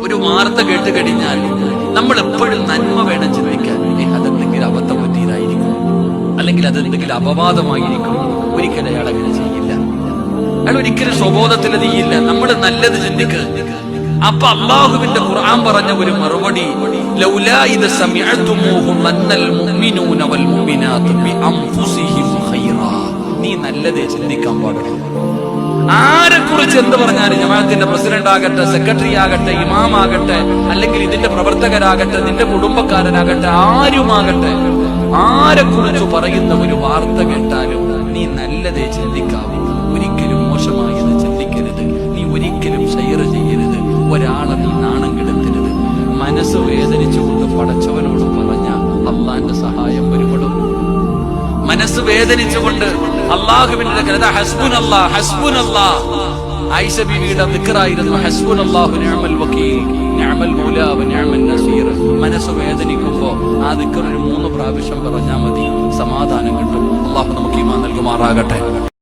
ഒരു വാർത്ത കേട്ട് കഴിഞ്ഞാൽ നമ്മൾ എപ്പോഴും നന്മ വേണം ചിന്തിക്കാൻ. അതെന്തെങ്കിലും അബദ്ധം പറ്റിയതായിരിക്കും, അല്ലെങ്കിൽ അതെന്തെങ്കിലും അപവാദമായിരിക്കും. ഒരിക്കലും അയാൾ അങ്ങനെ ചെയ്യില്ല. അയാൾ ഒരിക്കലും സ്വബോധത്തിൽ ചെയ്യില്ല. നമ്മൾ നല്ലത് ചിന്തിക്കുക. അപ്പൊ അള്ളാഹുവിന്റെ ഖുർആൻ പറഞ്ഞ ഒരു മറുപടി, ലൗലാ ഇദ സമിഅതുമൂഹു മന്നൽ മുഅ്മിനൂന വൽ മുഅ്മിനാതു ബിഅൻഫുസിഹിം ഖൈറാ. നീ നല്ലതേ ചിന്തിക്കാൻ പാടുള്ളൂ. ആരെക്കുറിച്ച് എന്ത് പറഞ്ഞാലും, ജമാഅത്തിന്റെ പ്രസിഡന്റ് ആകട്ടെ, സെക്രട്ടറി ആകട്ടെ, ഇമാമാകട്ടെ, അല്ലെങ്കിൽ ഇതിന്റെ പ്രവർത്തകരാകട്ടെ, നിന്റെ കുടുംബക്കാരനാകട്ടെ, ആരുമാകട്ടെ, ആരെക്കുറിച്ച് പറയുന്ന ഒരു വാർത്ത കേട്ടാലും നീ നല്ലതേ ചിന്തിക്കാവൂ. ഒരിക്കലും മോശമായത് ചിന്തിക്കരുത്. നീ ഒരിക്കലും ഷെയർ ചെയ്യരുത്. ഒരാളെ നീ നാണം കെടുത്തരുത്. മനസ്സ് വേദനിച്ചുകൊണ്ട് പടച്ചവനോട് പറഞ്ഞ അള്ളാന്റെ സഹായം വരുമ്പോഴും മനസ്സ് വേദനിച്ചുകൊണ്ട് അള്ളാഹുവിന്റെ ഹസ്ബുനല്ലാഹ് ഹസ്ബുനല്ലാഹ്. ആയിഷ ബീവിയുടെ ദിക്റായിരുന്നു ഹസ്ബുനല്ലാഹു നിഅമൽ വകീൽ നിഅമൽ മൗലാ വ നിഅമൻ നസീർ. മനസ്സ് വേദനിക്കുമ്പോ ആ ദിക്ർ 3 പ്രാവശ്യം പറഞ്ഞാൽ മതി, സമാധാനം കിട്ടും. അള്ളാഹു നമുക്ക് ഈമാൻ നൽകുമാറാകട്ടെ.